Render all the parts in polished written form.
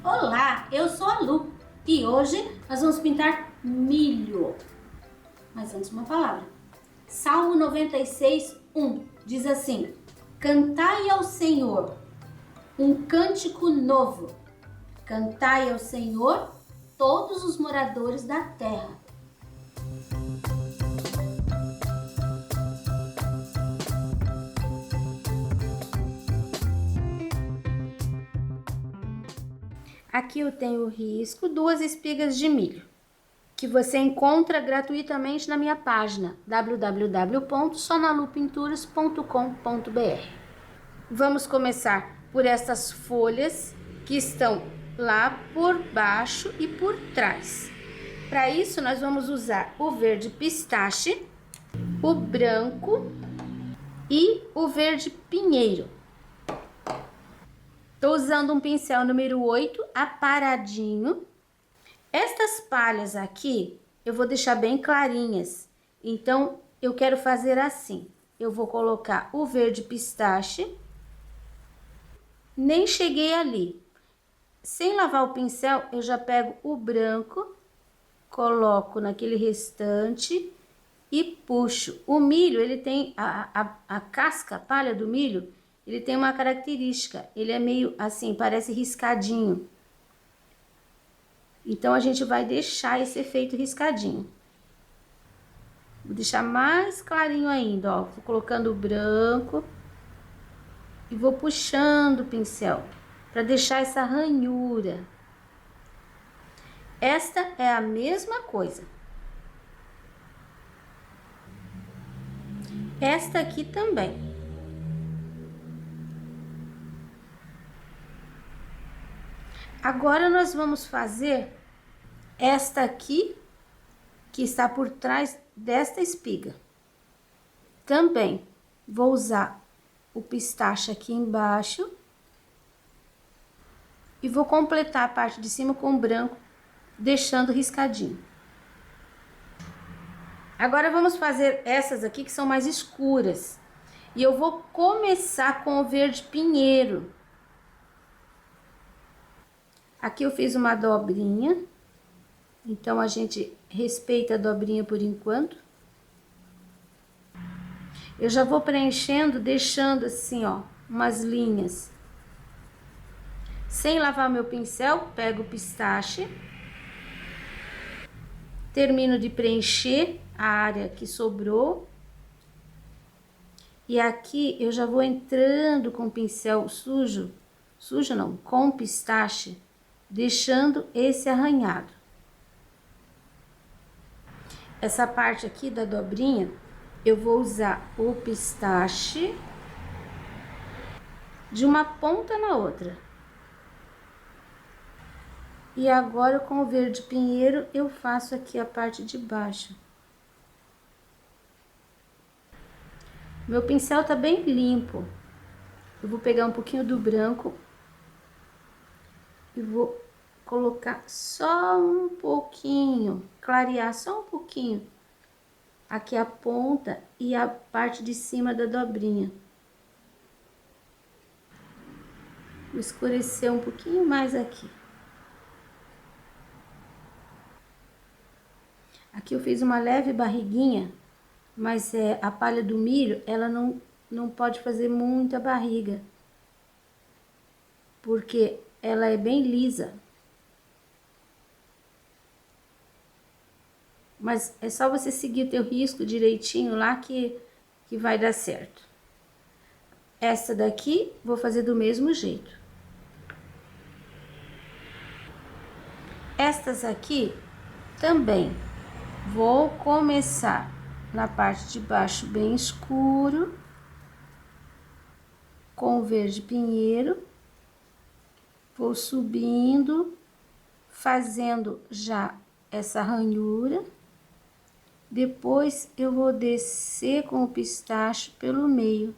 Olá, eu sou a Lu e hoje nós vamos pintar milho. Mas antes uma palavra. Salmo 96:1 diz assim: Cantai ao Senhor um cântico novo. Cantai ao Senhor todos os moradores da terra. Aqui eu tenho o risco, 2 espigas de milho, que você encontra gratuitamente na minha página www.sonalupinturas.com.br. Vamos começar por essas folhas que estão lá por baixo e por trás. Para isso nós vamos usar o verde pistache, o branco e o verde pinheiro. Estou usando um pincel número 8, aparadinho. Estas palhas aqui, eu vou deixar bem clarinhas. Então, eu quero fazer assim. Eu vou colocar o verde pistache. Nem cheguei ali. Sem lavar o pincel, eu já pego o branco, coloco naquele restante e puxo. O milho, ele tem a casca, a palha do milho, ele tem uma característica, ele é meio assim, parece riscadinho. Então, a gente vai deixar esse efeito riscadinho. Vou deixar mais clarinho ainda, ó. Vou colocando o branco e vou puxando o pincel para deixar essa ranhura. Esta é a mesma coisa. Esta aqui também. Agora nós vamos fazer esta aqui, que está por trás desta espiga. Também vou usar o pistache aqui embaixo e vou completar a parte de cima com o branco, deixando riscadinho. Agora vamos fazer essas aqui que são mais escuras. E eu vou começar com o verde pinheiro. Aqui eu fiz uma dobrinha, então a gente respeita a dobrinha por enquanto. Eu já vou preenchendo, deixando assim, ó, umas linhas. Sem lavar meu pincel, pego o pistache. Termino de preencher a área que sobrou. E aqui eu já vou entrando com o pincel sujo, não, com pistache, deixando esse arranhado. Essa parte aqui da dobrinha, eu vou usar o pistache de uma ponta na outra. E agora com o verde pinheiro eu faço aqui a parte de baixo. Meu pincel tá bem limpo. Eu vou pegar um pouquinho do branco e vou colocar só um pouquinho, clarear só um pouquinho aqui a ponta e a parte de cima da dobrinha. Vou escurecer um pouquinho mais aqui. Aqui eu fiz uma leve barriguinha, mas a palha do milho, ela não pode fazer muita barriga, porque ela é bem lisa. Mas é só você seguir o teu risco direitinho lá que vai dar certo. Essa daqui vou fazer do mesmo jeito. Estas aqui também vou começar na parte de baixo bem escuro, com o verde pinheiro. Vou subindo, fazendo já essa ranhura. Depois eu vou descer com o pistache pelo meio.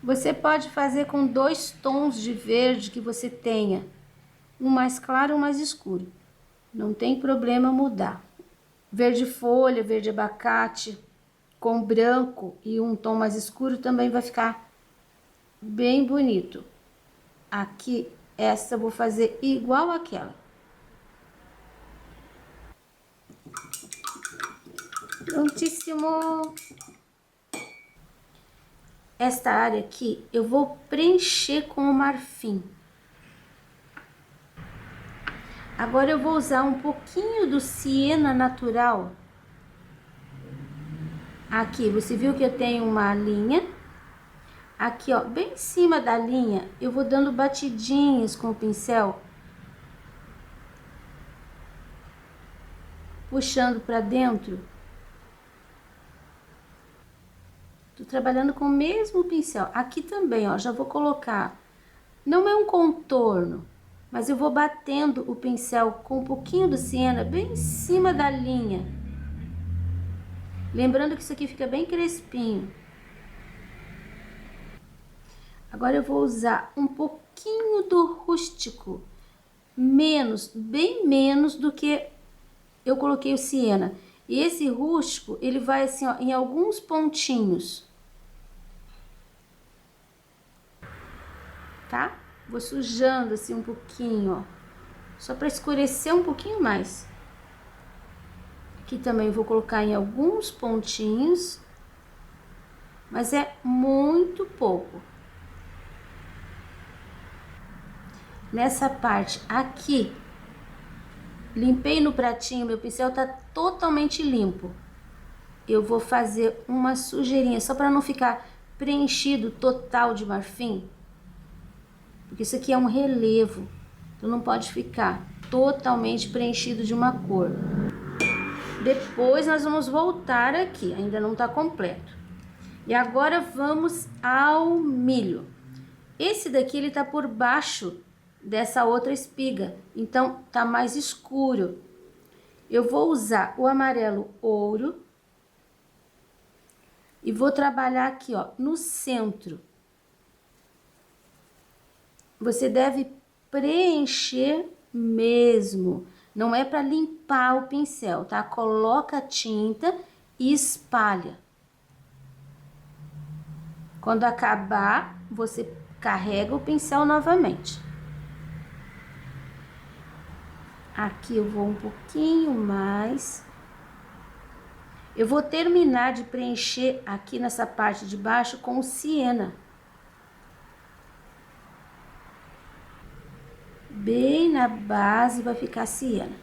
Você pode fazer com 2 tons de verde que você tenha, um mais claro e um mais escuro. Não tem problema mudar. Verde folha, verde abacate, com branco e um tom mais escuro também vai ficar bem bonito. Aqui, essa eu vou fazer igual aquela. Prontíssimo! Esta área aqui, eu vou preencher com o marfim. Agora, eu vou usar um pouquinho do siena natural. Aqui, você viu que eu tenho uma linha. Aqui, ó, bem em cima da linha, eu vou dando batidinhas com o pincel. Puxando pra dentro. Tô trabalhando com o mesmo pincel. Aqui também, ó, já vou colocar. Não é um contorno, mas eu vou batendo o pincel com um pouquinho do siena bem em cima da linha. Lembrando que isso aqui fica bem crespinho. Agora eu vou usar um pouquinho do rústico. Menos, bem menos do que eu coloquei o siena. E esse rústico, ele vai assim, ó, em alguns pontinhos. Tá? Vou sujando assim um pouquinho, ó. Só para escurecer um pouquinho mais. Aqui também vou colocar em alguns pontinhos. Mas é muito pouco. Nessa parte aqui, limpei no pratinho, meu pincel tá totalmente limpo. Eu vou fazer uma sujeirinha, só para não ficar preenchido total de marfim. Porque isso aqui é um relevo, então não pode ficar totalmente preenchido de uma cor. Depois nós vamos voltar aqui, ainda não tá completo. E agora vamos ao milho. Esse daqui, ele tá por baixo dessa outra espiga, então tá mais escuro. Eu vou usar o amarelo ouro e vou trabalhar aqui, ó, no centro. Você deve preencher mesmo, não é para limpar o pincel, tá? Coloca a tinta e espalha. Quando acabar, você carrega o pincel novamente. Aqui eu vou um pouquinho mais. Eu vou terminar de preencher aqui nessa parte de baixo com o siena. Bem na base vai ficar siena.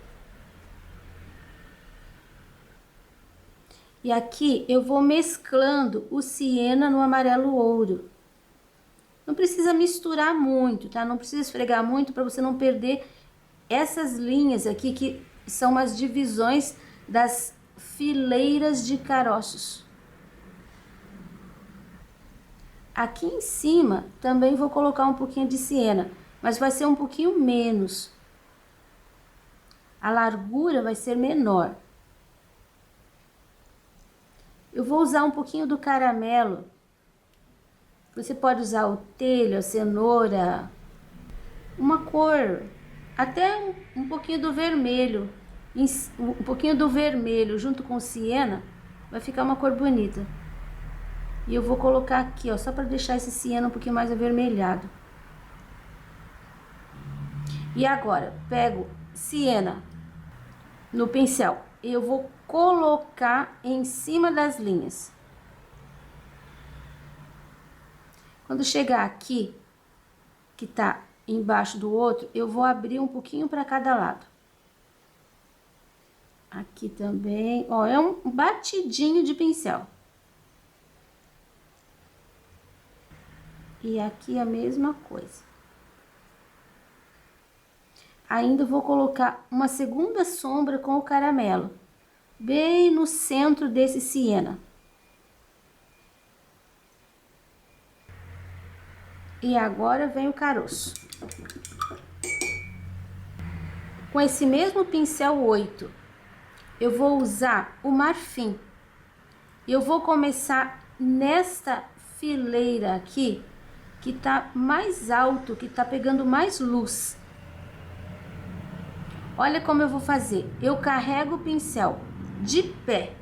E aqui eu vou mesclando o siena no amarelo ouro. Não precisa misturar muito, tá? Não precisa esfregar muito para você não perder essas linhas aqui que são as divisões das fileiras de caroços. Aqui em cima também vou colocar um pouquinho de siena, mas vai ser um pouquinho menos. A largura vai ser menor. Eu vou usar um pouquinho do caramelo. Você pode usar o telho, a cenoura, uma cor, até um pouquinho do vermelho. Um pouquinho do vermelho junto com o siena, vai ficar uma cor bonita. E eu vou colocar aqui, ó, só para deixar esse siena um pouquinho mais avermelhado. E agora, pego siena no pincel. Eu vou colocar em cima das linhas. Quando chegar aqui, que tá embaixo do outro, eu vou abrir um pouquinho para cada lado. Aqui também, ó, é um batidinho de pincel. E aqui a mesma coisa. Ainda vou colocar uma segunda sombra com o caramelo, bem no centro desse siena. E agora vem o caroço. Com esse mesmo pincel 8, eu vou usar o marfim. Eu vou começar nesta fileira aqui, que tá mais alto, que tá pegando mais luz. Olha como eu vou fazer. Eu carrego o pincel de pé.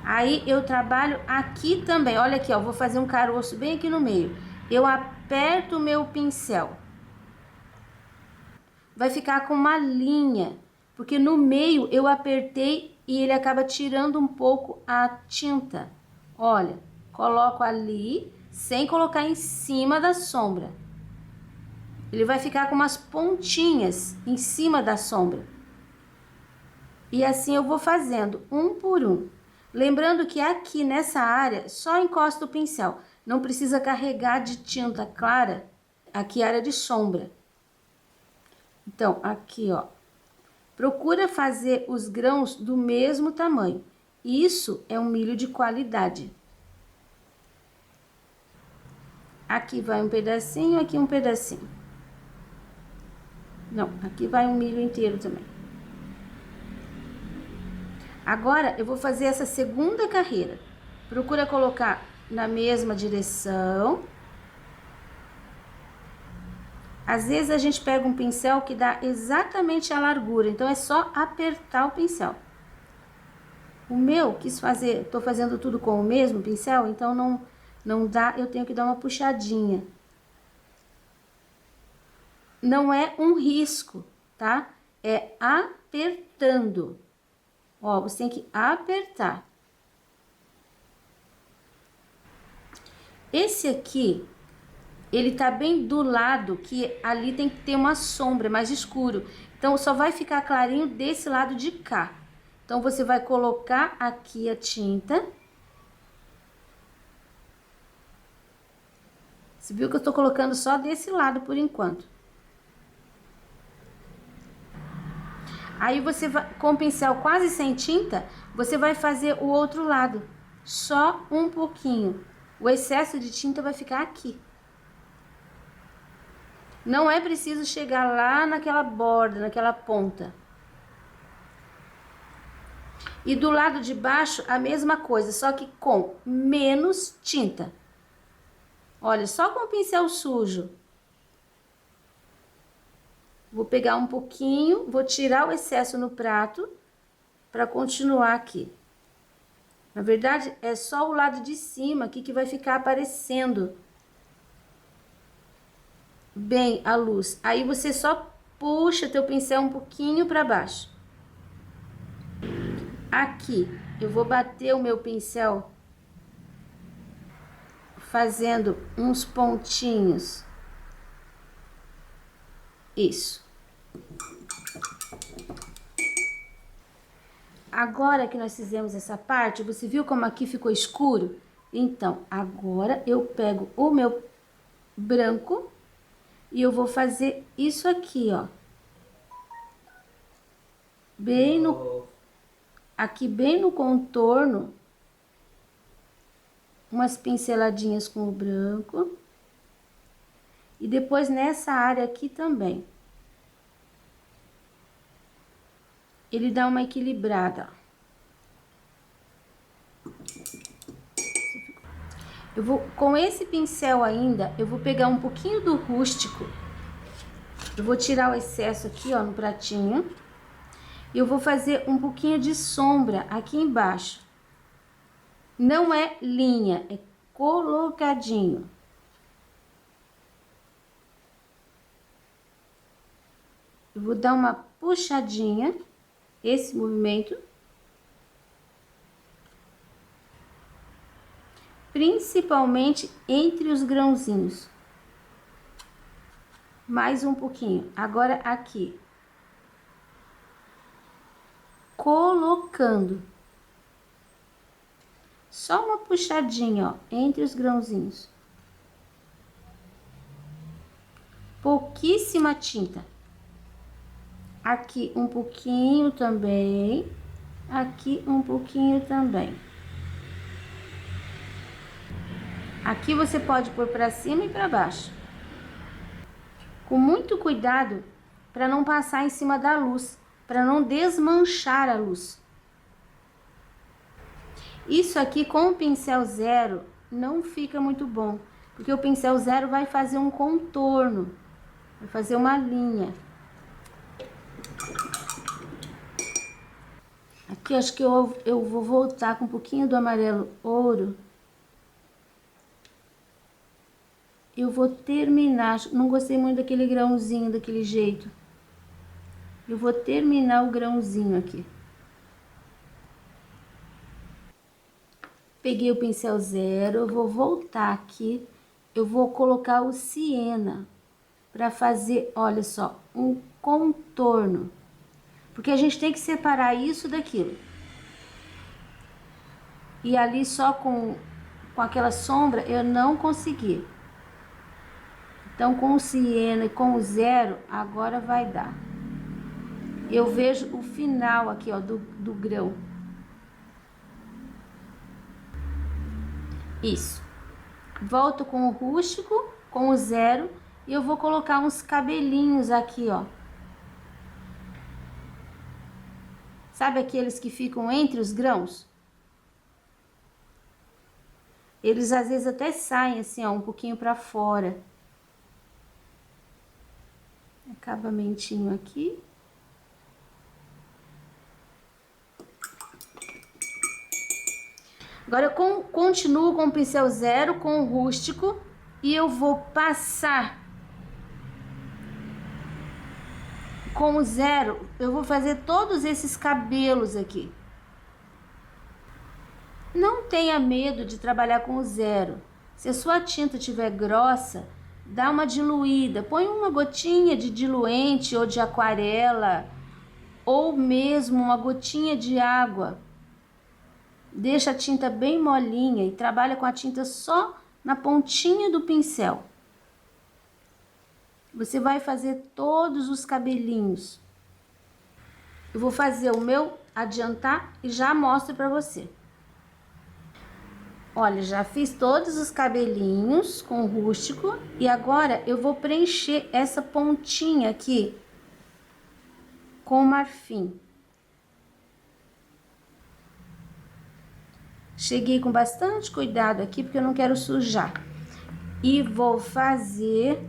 Aí eu trabalho aqui também. Olha aqui, ó, vou fazer um caroço bem aqui no meio. Eu aperto o meu pincel, vai ficar com uma linha, porque no meio eu apertei e ele acaba tirando um pouco a tinta. Olha, coloco ali, sem colocar em cima da sombra. Ele vai ficar com umas pontinhas em cima da sombra. E assim eu vou fazendo, um por um. Lembrando que aqui nessa área, só encosta o pincel. Não precisa carregar de tinta clara, aqui é área de sombra. Então, aqui, ó. Procura fazer os grãos do mesmo tamanho. Isso é um milho de qualidade. Aqui vai um pedacinho, aqui um pedacinho. Não, aqui vai um milho inteiro também. Agora, eu vou fazer essa segunda carreira. Procura colocar na mesma direção. Às vezes, a gente pega um pincel que dá exatamente a largura. Então, é só apertar o pincel. O meu, quis fazer, tô fazendo tudo com o mesmo pincel, então não dá, eu tenho que dar uma puxadinha. Não é um risco, tá? É apertando. Ó, você tem que apertar. Esse aqui, ele tá bem do lado, que ali tem que ter uma sombra mais escuro. Então, só vai ficar clarinho desse lado de cá. Então, você vai colocar aqui a tinta. Você viu que eu tô colocando só desse lado por enquanto. Aí você vai, com o pincel quase sem tinta, você vai fazer o outro lado. Só um pouquinho. O excesso de tinta vai ficar aqui. Não é preciso chegar lá naquela borda, naquela ponta. E do lado de baixo, a mesma coisa, só que com menos tinta. Olha, só com o pincel sujo. Vou pegar um pouquinho, vou tirar o excesso no prato para continuar aqui. Na verdade, é só o lado de cima aqui que vai ficar aparecendo bem a luz. Aí você só puxa teu pincel um pouquinho para baixo. Aqui, eu vou bater o meu pincel fazendo uns pontinhos. Isso. Agora que nós fizemos essa parte, você viu como aqui ficou escuro? Então, agora eu pego o meu branco e eu vou fazer isso aqui, ó. Bem no... Aqui bem no contorno, umas pinceladinhas com o branco. E depois nessa área aqui também. Ele dá uma equilibrada. Eu vou, com esse pincel ainda, eu vou pegar um pouquinho do rústico. Eu vou tirar o excesso aqui, ó, no pratinho. E eu vou fazer um pouquinho de sombra aqui embaixo. Não é linha, é colocadinho. Eu vou dar uma puxadinha, esse movimento. Principalmente entre os grãozinhos. Mais um pouquinho. Agora aqui. Colocando. Só uma puxadinha, ó, entre os grãozinhos. Pouquíssima tinta. Aqui um pouquinho também. Aqui um pouquinho também. Aqui você pode pôr para cima e para baixo. Com muito cuidado para não passar em cima da luz, para não desmanchar a luz. Isso aqui com o pincel zero não fica muito bom, porque o pincel zero vai fazer um contorno, vai fazer uma linha. Aqui acho que eu vou voltar com um pouquinho do amarelo ouro. eu vou terminar. Não gostei muito daquele grãozinho, daquele jeito. Eu vou terminar o grãozinho aqui. Peguei o pincel zero, eu vou voltar aqui. Eu vou colocar o siena para fazer, olha só, um contorno. Porque a gente tem que separar isso daquilo. E ali só com aquela sombra eu não consegui. Então com o siena e com o zero agora vai dar. Eu vejo o final aqui, ó, do grão. Isso. Volto com o rústico, com o zero, e eu vou colocar uns cabelinhos aqui, ó. Sabe aqueles que ficam entre os grãos? Eles às vezes até saem assim, ó, um pouquinho para fora. Acabamentinho aqui. Agora eu continuo com o pincel zero, com o rústico, e eu vou passar com o zero, eu vou fazer todos esses cabelos aqui. Não tenha medo de trabalhar com o zero. Se a sua tinta estiver grossa, dá uma diluída, põe uma gotinha de diluente ou de aquarela, ou mesmo uma gotinha de água. Deixa a tinta bem molinha e trabalha com a tinta só na pontinha do pincel. Você vai fazer todos os cabelinhos. Eu vou fazer o meu adiantar e já mostro para você. Olha, já fiz todos os cabelinhos com o rústico e agora eu vou preencher essa pontinha aqui com marfim. Cheguei com bastante cuidado aqui porque eu não quero sujar. E vou fazer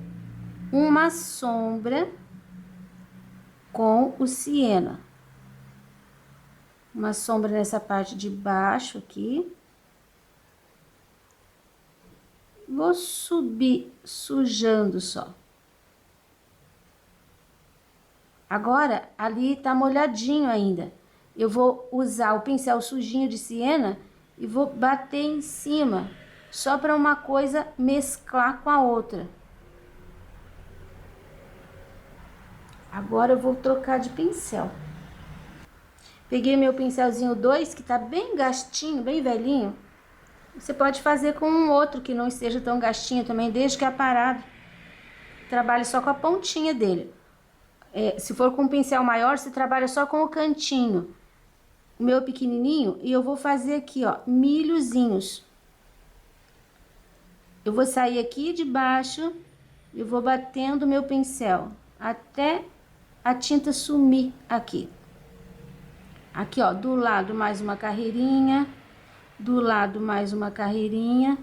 uma sombra com o siena. Uma sombra nessa parte de baixo aqui. Vou subir sujando só. Agora, ali tá molhadinho ainda. Eu vou usar o pincel sujinho de siena e vou bater em cima, só para uma coisa mesclar com a outra. Agora eu vou trocar de pincel. Peguei meu pincelzinho 2, que tá bem gastinho, bem velhinho. Você pode fazer com um outro que não esteja tão gastinho também, desde que é aparado. Trabalhe só com a pontinha dele. Se for com um pincel maior, você trabalha só com o cantinho. O meu pequenininho, e eu vou fazer aqui, ó, milhozinhos. Eu vou sair aqui de baixo e vou batendo meu pincel até a tinta sumir aqui. Aqui, ó, do lado mais uma carreirinha, do lado mais uma carreirinha.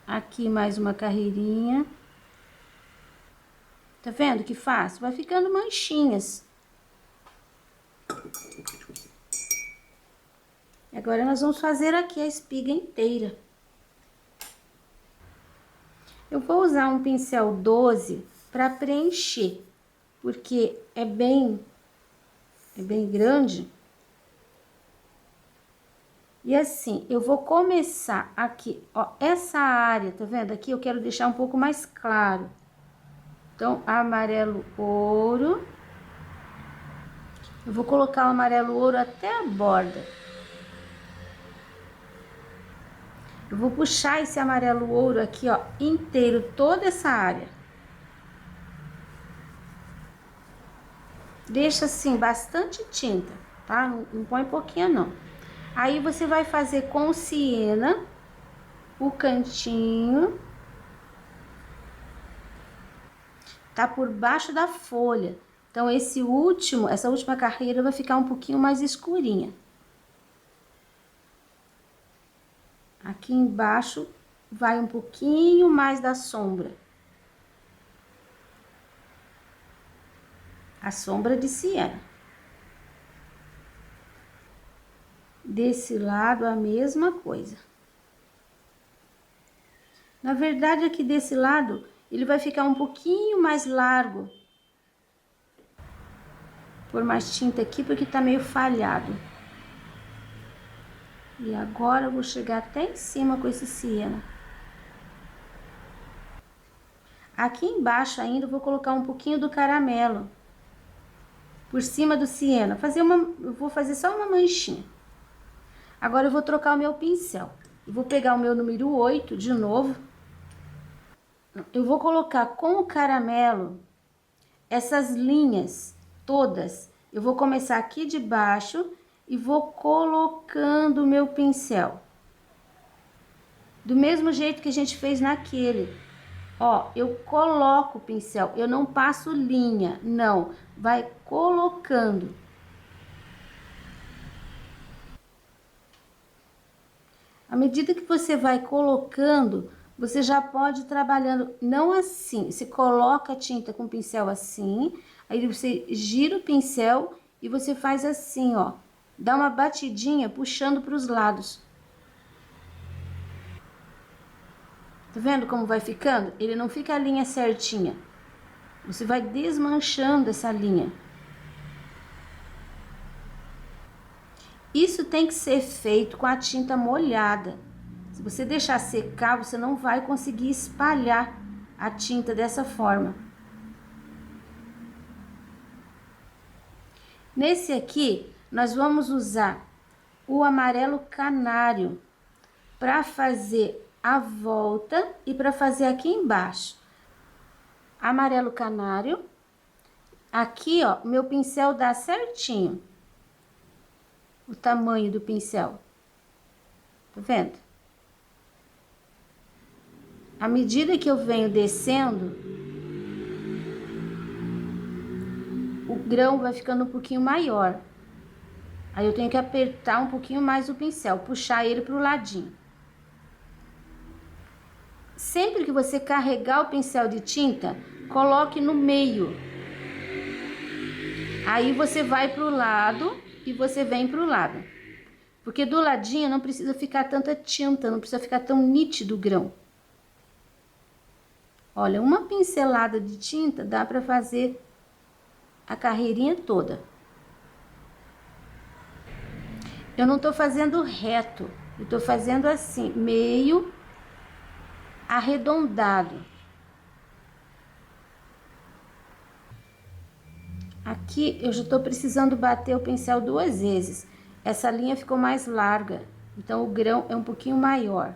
Aqui mais uma carreirinha. Tá vendo que fácil? Vai ficando manchinhas. Agora nós vamos fazer aqui a espiga inteira. Eu vou usar um pincel 12 para preencher, porque é bem grande. E assim, eu vou começar aqui, ó, essa área, tá vendo? Aqui eu quero deixar um pouco mais claro. Então, amarelo ouro. Eu vou colocar o amarelo ouro até a borda. Eu vou puxar esse amarelo ouro aqui, ó, inteiro, toda essa área. Deixa assim, bastante tinta, tá? Não põe pouquinho, não. Aí, você vai fazer com siena o cantinho. Tá por baixo da folha. Então, essa última carreira vai ficar um pouquinho mais escurinha. Aqui embaixo vai um pouquinho mais da sombra. A sombra de siena. Desse lado a mesma coisa. Na verdade, aqui desse lado, ele vai ficar um pouquinho mais largo. Por mais tinta aqui, porque tá meio falhado. E agora eu vou chegar até em cima com esse siena. Aqui embaixo ainda eu vou colocar um pouquinho do caramelo. Por cima do siena. Eu vou fazer só uma manchinha. Agora eu vou trocar o meu pincel. Eu vou pegar o meu número 8 de novo. Eu vou colocar com o caramelo essas linhas todas. Eu vou começar aqui de baixo e vou colocando o meu pincel. Do mesmo jeito que a gente fez naquele. Ó, eu coloco o pincel, eu não passo linha, não. Vai colocando. À medida que você vai colocando, você já pode ir trabalhando, não assim. Você coloca a tinta com o pincel assim, aí você gira o pincel e você faz assim, ó. Dá uma batidinha puxando para os lados. Tá vendo como vai ficando? Ele não fica a linha certinha. Você vai desmanchando essa linha. Isso tem que ser feito com a tinta molhada. Se você deixar secar, você não vai conseguir espalhar a tinta dessa forma. Nesse aqui, nós vamos usar o amarelo canário para fazer a volta e para fazer aqui embaixo. Amarelo canário. Aqui, ó, meu pincel dá certinho o tamanho do pincel. Tá vendo? À medida que eu venho descendo, o grão vai ficando um pouquinho maior. Aí eu tenho que apertar um pouquinho mais o pincel, puxar ele pro ladinho. Sempre que você carregar o pincel de tinta, coloque no meio. Aí você vai pro lado e você vem pro lado. Porque do ladinho não precisa ficar tanta tinta, não precisa ficar tão nítido o grão. Olha, uma pincelada de tinta dá para fazer a carreirinha toda. Eu não tô fazendo reto, eu tô fazendo assim, meio arredondado. Aqui eu já tô precisando bater o pincel 2 vezes. Essa linha ficou mais larga, então o grão é um pouquinho maior.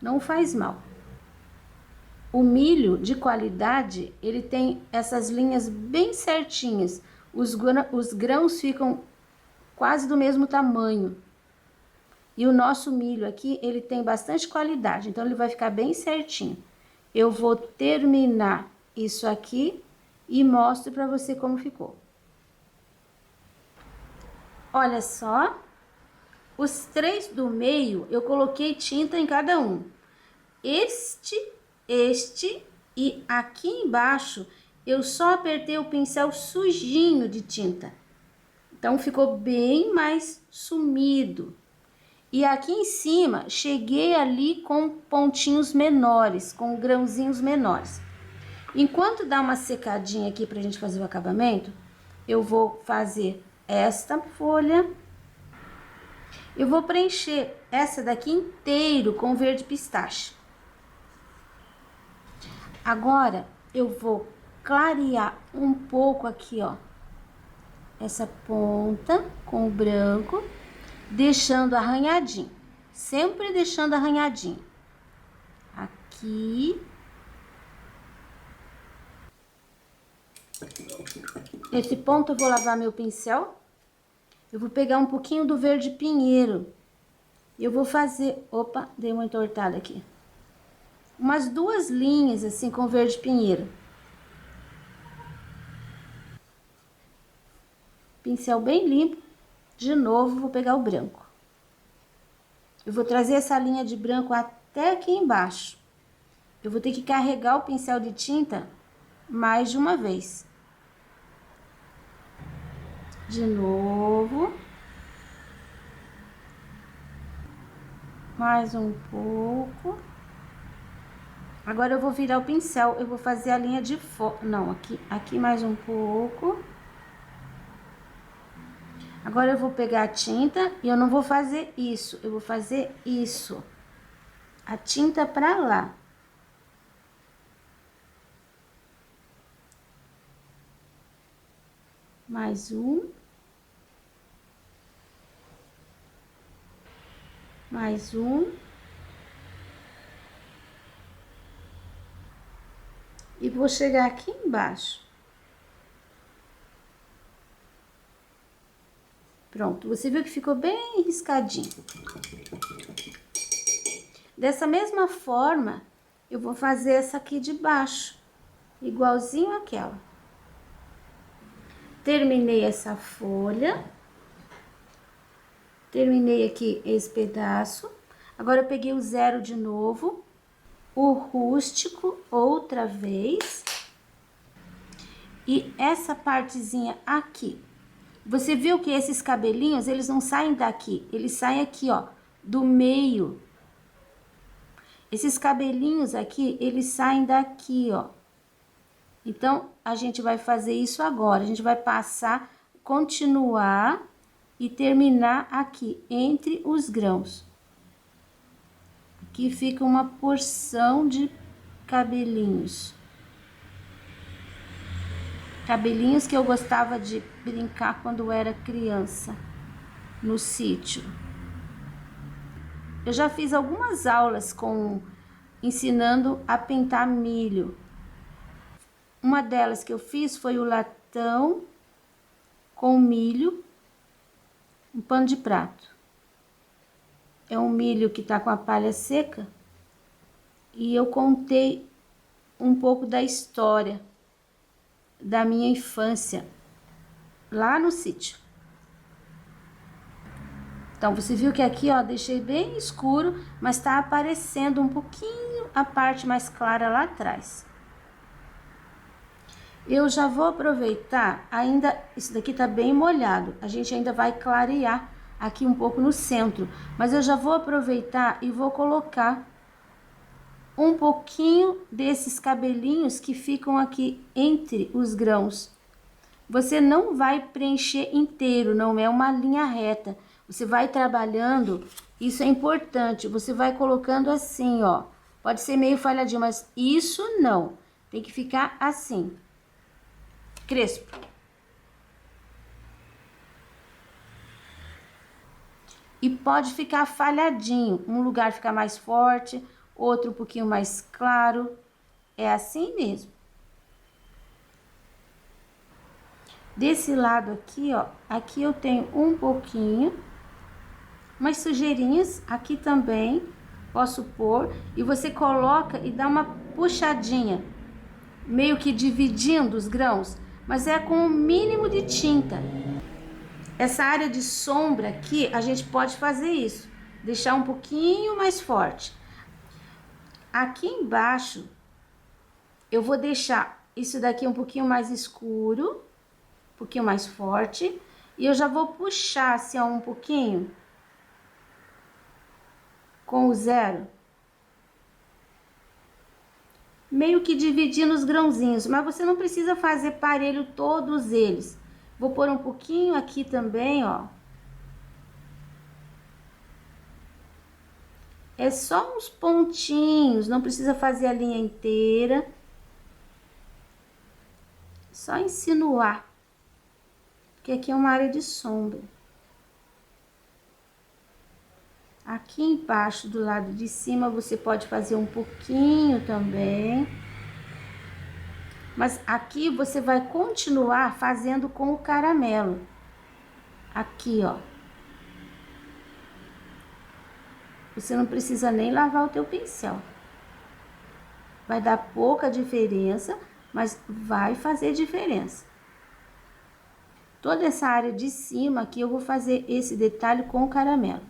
Não faz mal. O milho de qualidade, ele tem essas linhas bem certinhas. Os grãos ficam quase do mesmo tamanho. E o nosso milho aqui, ele tem bastante qualidade, então ele vai ficar bem certinho. Eu vou terminar isso aqui e mostro para você como ficou. Olha só, os 3 do meio, eu coloquei tinta em cada um. Este e aqui embaixo, eu só apertei o pincel sujinho de tinta. Então, ficou bem mais sumido. E aqui em cima, cheguei ali com pontinhos menores, com grãozinhos menores. Enquanto dá uma secadinha aqui pra gente fazer o acabamento, eu vou fazer esta folha. Eu vou preencher essa daqui inteiro com verde pistache. Agora, eu vou clarear um pouco aqui, ó, essa ponta com o branco, deixando arranhadinho, sempre deixando arranhadinho. Aqui. Esse ponto eu vou lavar meu pincel. Eu vou pegar um pouquinho do verde pinheiro. Eu vou fazer... Opa, dei uma entortada aqui. Umas 2 linhas assim com verde pinheiro. Pincel bem limpo. De novo, vou pegar o branco. Eu vou trazer essa linha de branco até aqui embaixo. Eu vou ter que carregar o pincel de tinta mais de uma vez. De novo. Mais um pouco. Agora eu vou virar o pincel, eu vou fazer a linha de fora. Não, aqui mais um pouco. Agora eu vou pegar a tinta e eu não vou fazer isso, eu vou fazer isso. A tinta pra lá. Mais um. Mais um. E vou chegar aqui embaixo. Pronto, você viu que ficou bem riscadinho. Dessa mesma forma, eu vou fazer essa aqui de baixo, igualzinho àquela. Terminei essa folha. Terminei aqui esse pedaço. Agora eu peguei o zero de novo, o rústico outra vez. E essa partezinha aqui. Você viu que esses cabelinhos, eles não saem daqui, eles saem aqui, ó, do meio. Esses cabelinhos aqui, eles saem daqui, ó. Então, a gente vai fazer isso agora. A gente vai passar, continuar e terminar aqui, entre os grãos. Aqui fica uma porção de cabelinhos. Cabelinhos que eu gostava de brincar quando era criança, no sítio. Eu já fiz algumas aulas ensinando a pintar milho. Uma delas que eu fiz foi o latão com milho, um pano de prato. É um milho que tá com a palha seca. E eu contei um pouco da história da minha infância lá no sítio. Então, você viu que aqui, ó, deixei bem escuro, mas tá aparecendo um pouquinho a parte mais clara lá atrás. Eu já vou aproveitar, ainda, isso daqui tá bem molhado, a gente ainda vai clarear aqui um pouco no centro, mas eu já vou aproveitar e vou colocar um pouquinho desses cabelinhos que ficam aqui entre os grãos. Você não vai preencher inteiro, não é uma linha reta. Você vai trabalhando, isso é importante, você vai colocando assim, ó. Pode ser meio falhadinho, mas isso não. Tem que ficar assim, crespo. E pode ficar falhadinho, um lugar fica mais forte, outro um pouquinho mais claro, é assim mesmo. Desse lado aqui, ó, aqui eu tenho um pouquinho, umas sujeirinhas, aqui também, posso pôr, e você coloca e dá uma puxadinha, meio que dividindo os grãos, mas é com o mínimo de tinta. Essa área de sombra aqui, a gente pode fazer isso, deixar um pouquinho mais forte. Aqui embaixo, eu vou deixar isso daqui um pouquinho mais escuro, um pouquinho mais forte, e eu já vou puxar assim, ó, um pouquinho com o zero, meio que dividindo os grãozinhos, mas você não precisa fazer parelho todos eles. Vou pôr um pouquinho aqui também, ó. É só uns pontinhos, não precisa fazer a linha inteira. Só insinuar, porque aqui é uma área de sombra. Aqui embaixo, do lado de cima, você pode fazer um pouquinho também. Mas aqui você vai continuar fazendo com o caramelo. Aqui, ó. Você não precisa nem lavar o teu pincel. Vai dar pouca diferença, mas vai fazer diferença. Toda essa área de cima aqui eu vou fazer esse detalhe com o caramelo.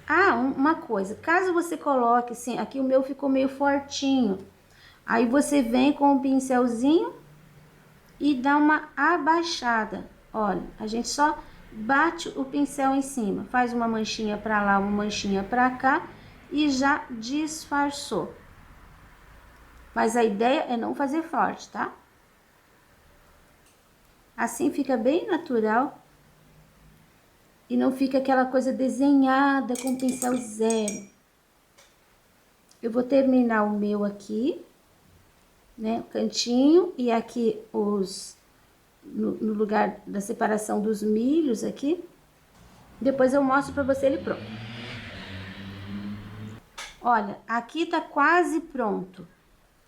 Ah, uma coisa, caso você coloque assim, aqui o meu ficou meio fortinho. Aí você vem com o pincelzinho e dá uma abaixada. Olha, a gente só bate o pincel em cima, faz uma manchinha pra lá, uma manchinha pra cá e já disfarçou. Mas a ideia é não fazer forte, tá? Assim fica bem natural e não fica aquela coisa desenhada com pincel zero. Eu vou terminar o meu aqui, né, o cantinho, e aqui no lugar da separação dos milhos aqui. Depois eu mostro pra você ele pronto. Olha, aqui tá quase pronto.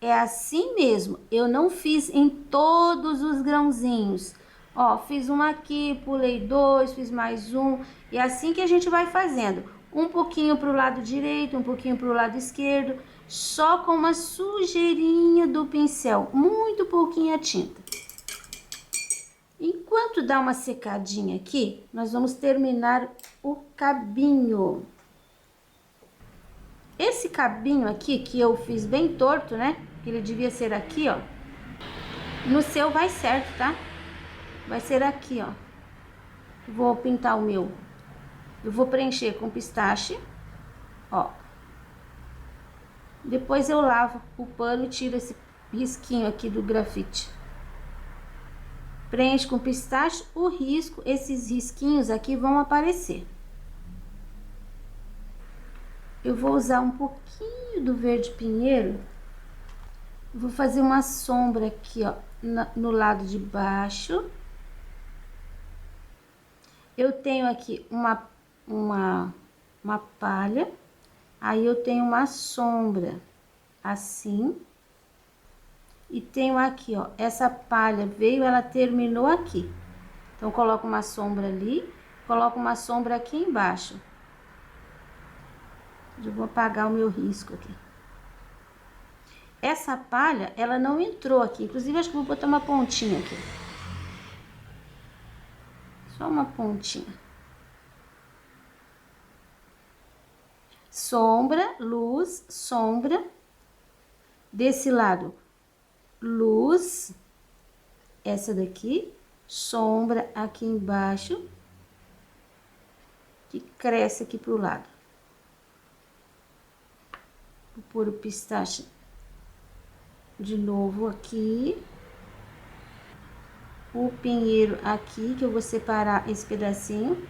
É assim mesmo, eu não fiz em todos os grãozinhos. Ó, fiz um aqui, pulei dois, fiz mais um. E é assim que a gente vai fazendo. Um pouquinho pro lado direito, um pouquinho pro lado esquerdo. Só com uma sujeirinha do pincel, muito pouquinha tinta. Enquanto dá uma secadinha aqui, nós vamos terminar o cabinho. Esse cabinho aqui, que eu fiz bem torto, né? Ele devia ser aqui, ó. No seu vai certo, tá? Vai ser aqui, ó. Vou pintar o meu. Eu vou preencher com pistache, ó. Depois eu lavo o pano e tiro esse risquinho aqui do grafite. Preenche com pistache, o risco, esses risquinhos aqui vão aparecer. Eu vou usar um pouquinho do verde pinheiro. Vou fazer uma sombra aqui, ó, no lado de baixo. Eu tenho aqui uma palha. Aí eu tenho uma sombra, assim. E tenho aqui, ó, essa palha veio, ela terminou aqui. Então, coloco uma sombra ali, coloco uma sombra aqui embaixo. Eu vou apagar o meu risco aqui. Essa palha, ela não entrou aqui. Inclusive, acho que vou botar uma pontinha aqui. Só uma pontinha. Sombra, luz, sombra. Desse lado, luz. Essa daqui, sombra aqui embaixo. Que cresce aqui pro lado. Vou pôr o pistache de novo aqui. O pinheiro aqui, que eu vou separar esse pedacinho.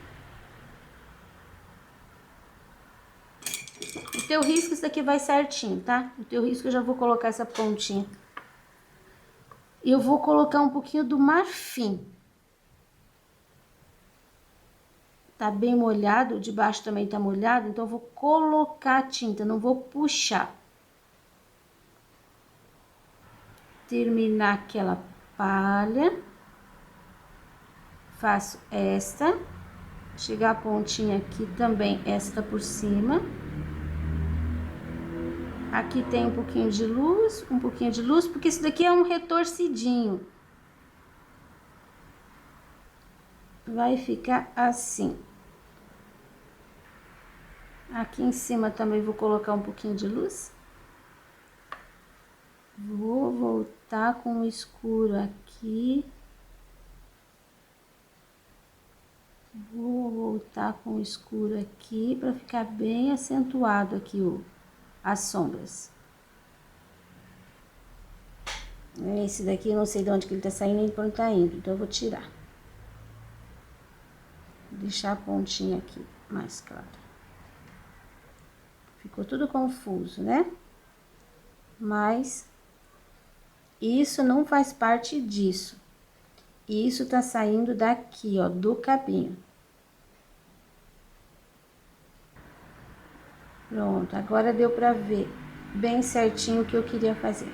O teu risco, isso daqui vai certinho, tá? O teu risco eu já vou colocar essa pontinha. E eu vou colocar um pouquinho do marfim. Tá bem molhado, de baixo também tá molhado, então eu vou colocar a tinta, não vou puxar. Terminar aquela palha. Faço esta. Chegar a pontinha aqui também, esta por cima. Aqui tem um pouquinho de luz, porque isso daqui é um retorcidinho. Vai ficar assim. Aqui em cima também vou colocar um pouquinho de luz. Vou voltar com o escuro aqui. Vou voltar com o escuro aqui para ficar bem acentuado aqui as sombras. Esse daqui eu não sei de onde que ele tá saindo nem pra onde tá indo, então eu vou tirar. Vou deixar a pontinha aqui mais clara. Ficou tudo confuso, né? Mas isso não faz parte disso. Isso tá saindo daqui, ó, do cabinho. Pronto, agora deu pra ver bem certinho o que eu queria fazer.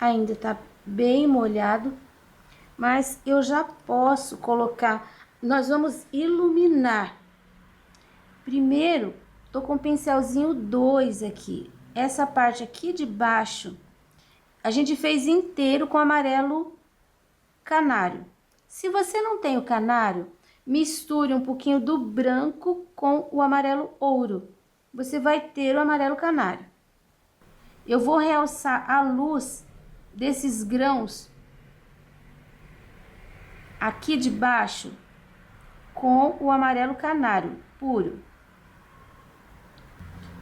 Ainda tá bem molhado, mas eu já posso colocar. Nós vamos iluminar. Primeiro, tô com o pincelzinho 2 aqui. Essa parte aqui de baixo, a gente fez inteiro com amarelo canário. Se você não tem o canário, misture um pouquinho do branco com o amarelo ouro. Você vai ter o amarelo canário. Eu vou realçar a luz desses grãos aqui de baixo com o amarelo canário puro.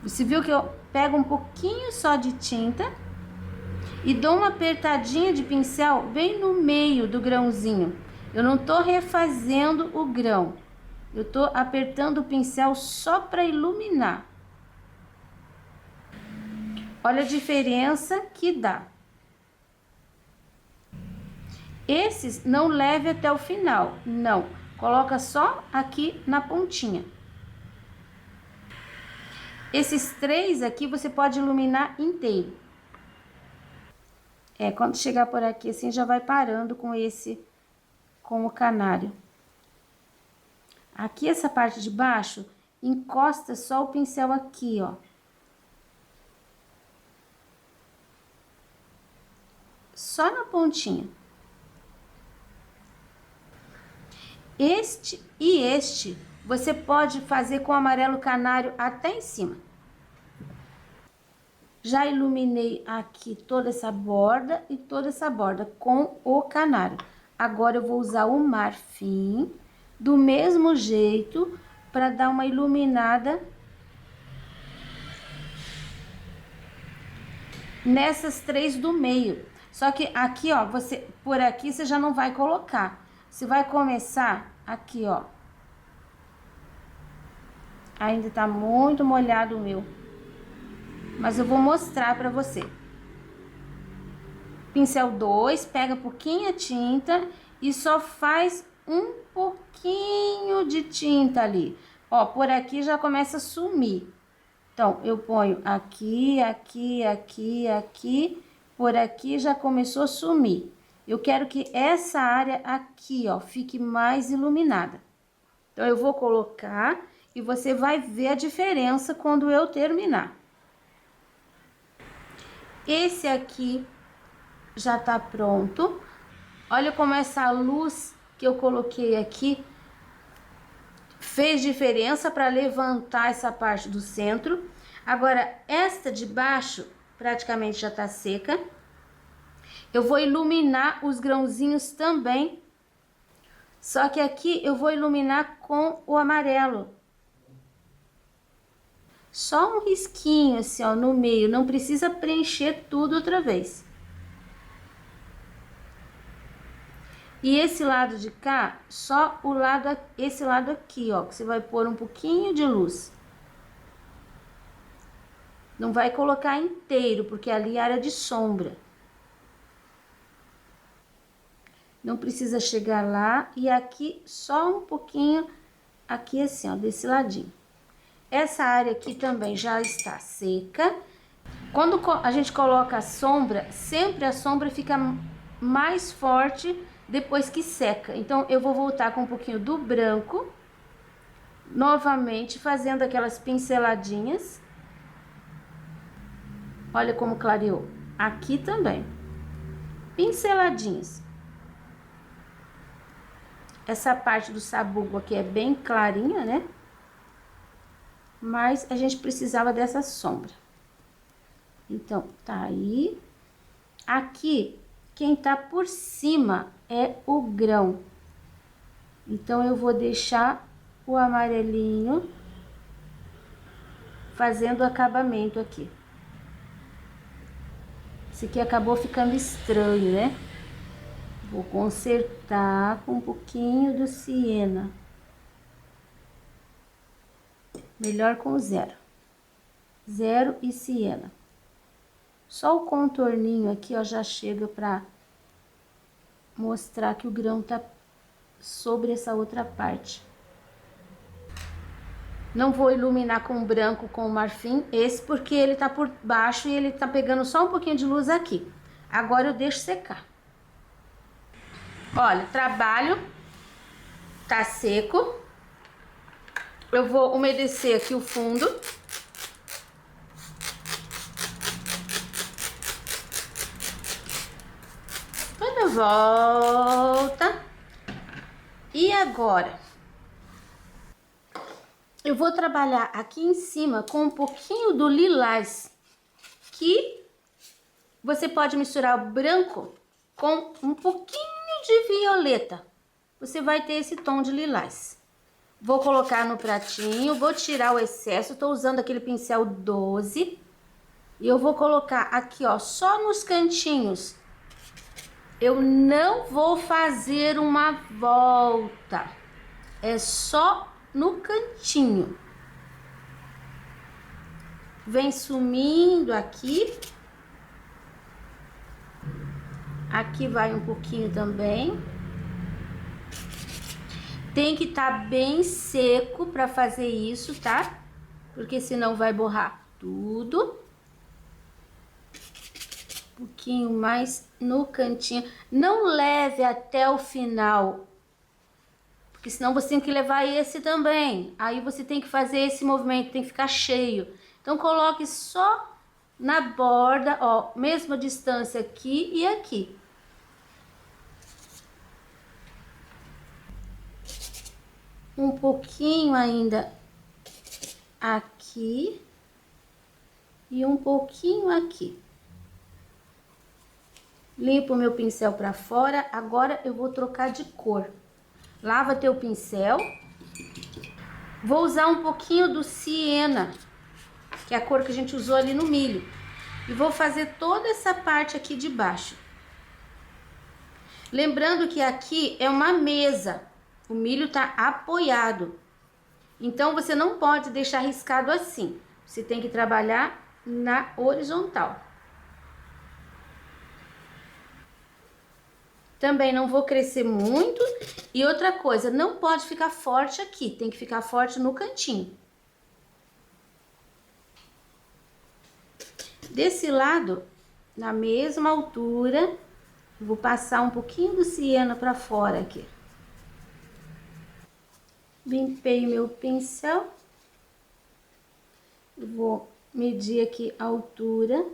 Você viu que eu pego um pouquinho só de tinta e dou uma apertadinha de pincel bem no meio do grãozinho. Eu não tô refazendo o grão, eu tô apertando o pincel só para iluminar. Olha a diferença que dá. Esses não leve até o final, não. Coloca só aqui na pontinha. Esses 3 aqui você pode iluminar inteiro. Quando chegar por aqui assim, já vai parando com o canário. Aqui essa parte de baixo, encosta só o pincel aqui, ó. Só na pontinha. Este e este, você pode fazer com amarelo canário até em cima. Já iluminei aqui toda essa borda e toda essa borda com o canário. Agora eu vou usar o marfim do mesmo jeito para dar uma iluminada nessas 3 do meio. Só que aqui, ó, por aqui você já não vai colocar. Você vai começar aqui, ó. Ainda tá muito molhado o meu. Mas eu vou mostrar pra você. Pincel 2, pega pouquinha tinta e só faz um pouquinho de tinta ali. Ó, por aqui já começa a sumir. Então, eu ponho aqui, aqui, aqui, aqui. Por aqui já começou a sumir. Eu quero que essa área aqui, ó, fique mais iluminada. Então, eu vou colocar e você vai ver a diferença quando eu terminar. Esse aqui já tá pronto. Olha como essa luz que eu coloquei aqui fez diferença para levantar essa parte do centro. Agora, esta de baixo praticamente já tá seca. Eu vou iluminar os grãozinhos também. Só que aqui eu vou iluminar com o amarelo. Só um risquinho assim, ó, no meio. Não precisa preencher tudo outra vez. E esse lado de cá, só esse lado aqui, ó, que você vai pôr um pouquinho de luz. Não vai colocar inteiro, porque ali é área de sombra. Não precisa chegar lá. E aqui, só um pouquinho, aqui assim, ó, desse ladinho. Essa área aqui também já está seca. Quando a gente coloca a sombra, sempre a sombra fica mais forte depois que seca. Então, eu vou voltar com um pouquinho do branco, novamente fazendo aquelas pinceladinhas. Olha como clareou. Aqui também. Pinceladinhas. Essa parte do sabugo aqui é bem clarinha, né? Mas a gente precisava dessa sombra. Então, tá aí. Aqui, quem tá por cima é o grão. Então, eu vou deixar o amarelinho fazendo o acabamento aqui. Esse aqui acabou ficando estranho, né? Vou consertar com um pouquinho do siena. Melhor com zero. Zero e siena. Só o contorninho aqui, ó, já chega pra mostrar que o grão tá sobre essa outra parte. Não vou iluminar com branco, com o marfim, esse porque ele tá por baixo e ele tá pegando só um pouquinho de luz aqui. Agora eu deixo secar. Olha, trabalho tá seco. Eu vou umedecer aqui o fundo. Toda volta. E agora, eu vou trabalhar aqui em cima com um pouquinho do lilás, que você pode misturar o branco com um pouquinho de violeta. Você vai ter esse tom de lilás. Vou colocar no pratinho, vou tirar o excesso. Tô usando aquele pincel 12. E eu vou colocar aqui, ó, só nos cantinhos. Eu não vou fazer uma volta. É só no cantinho. Vem sumindo aqui. Aqui vai um pouquinho também. Tem que estar bem seco para fazer isso, tá? Porque senão vai borrar tudo. Um pouquinho mais no cantinho. Não leve até o final, porque senão você tem que levar esse também. Aí você tem que fazer esse movimento, tem que ficar cheio. Então coloque só na borda, ó, mesma distância aqui e aqui. Um pouquinho ainda aqui e um pouquinho aqui. Limpo o meu pincel para fora. Agora eu vou trocar de cor. Lava teu pincel. Vou usar um pouquinho do siena, que é a cor que a gente usou ali no milho. E vou fazer toda essa parte aqui de baixo. Lembrando que aqui é uma mesa. O milho tá apoiado. Então, você não pode deixar riscado assim. Você tem que trabalhar na horizontal. Também não vou crescer muito. E outra coisa, não pode ficar forte aqui. Tem que ficar forte no cantinho. Desse lado, na mesma altura, vou passar um pouquinho do siena para fora aqui. Limpei meu pincel. Vou medir aqui a altura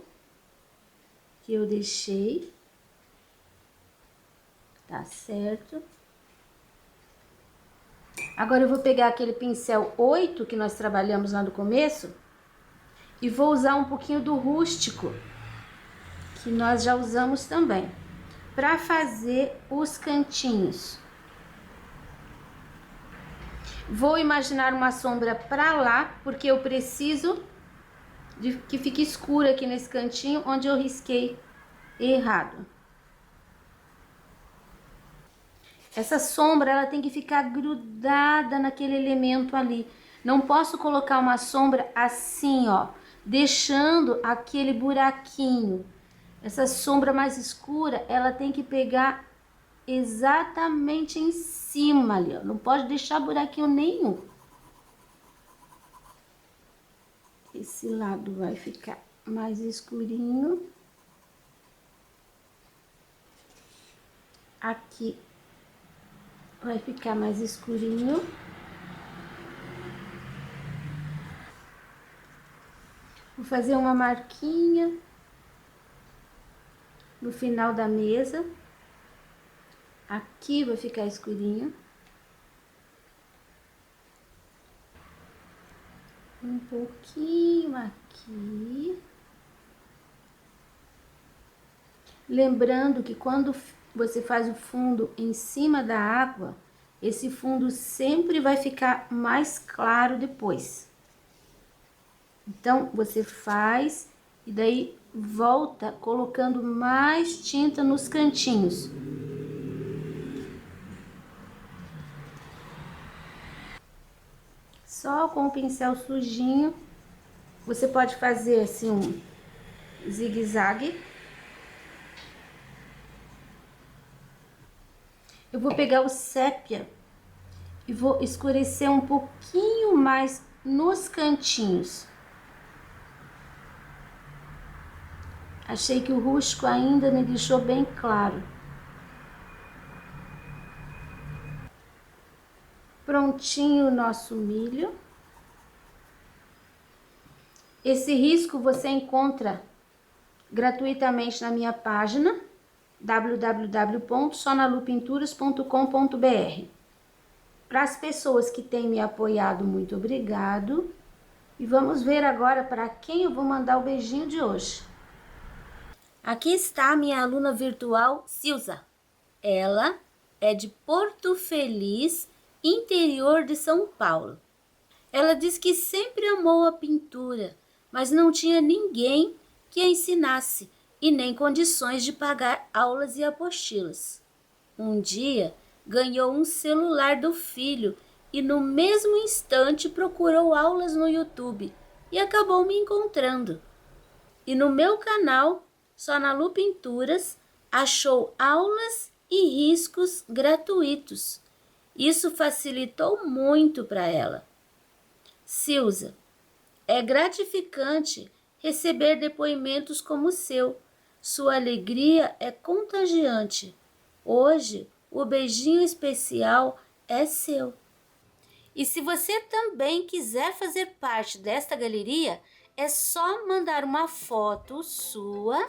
que eu deixei. Tá certo. Agora eu vou pegar aquele pincel 8 que nós trabalhamos lá no começo e vou usar um pouquinho do rústico, que nós já usamos também, para fazer os cantinhos. Vou imaginar uma sombra para lá, porque eu preciso de que fique escuro aqui nesse cantinho onde eu risquei errado. Essa sombra, ela tem que ficar grudada naquele elemento ali. Não posso colocar uma sombra assim, ó, deixando aquele buraquinho. Essa sombra mais escura, ela tem que pegar exatamente em cima ali, ó. Não pode deixar buraquinho nenhum. Esse lado vai ficar mais escurinho. Aqui vai ficar mais escurinho. Vou fazer uma marquinha no final da mesa. Aqui vai ficar escurinho. Um pouquinho aqui. Lembrando que quando você faz o fundo em cima da água, esse fundo sempre vai ficar mais claro depois. Então, você faz e daí volta colocando mais tinta nos cantinhos. Só com o pincel sujinho, você pode fazer assim um zigue-zague. Eu vou pegar o sépia e vou escurecer um pouquinho mais nos cantinhos. Achei que o rústico ainda me deixou bem claro. Prontinho o nosso milho. Esse risco você encontra gratuitamente na minha página www.sonalupinturas.com.br. Para as pessoas que têm me apoiado, muito obrigado. E vamos ver agora para quem eu vou mandar o beijinho de hoje. Aqui está a minha aluna virtual, Silza. Ela é de Porto Feliz interior de São Paulo. Ela diz que sempre amou a pintura, mas não tinha ninguém que a ensinasse e nem condições de pagar aulas e apostilas. Um dia, ganhou um celular do filho e no mesmo instante procurou aulas no YouTube e acabou me encontrando. E no meu canal, Só na Lu Pinturas, achou aulas e riscos gratuitos. Isso facilitou muito para ela. Silza, é gratificante receber depoimentos como o seu. Sua alegria é contagiante. Hoje, o beijinho especial é seu. E se você também quiser fazer parte desta galeria, é só mandar uma foto sua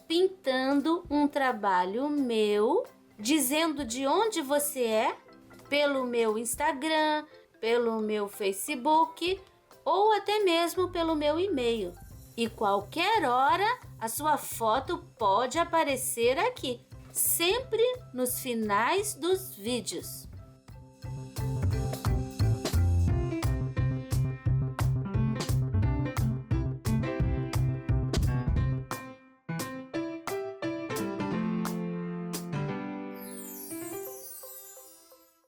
pintando um trabalho meu, dizendo de onde você é, pelo meu Instagram, pelo meu Facebook ou até mesmo pelo meu e-mail. E qualquer hora a sua foto pode aparecer aqui, sempre nos finais dos vídeos.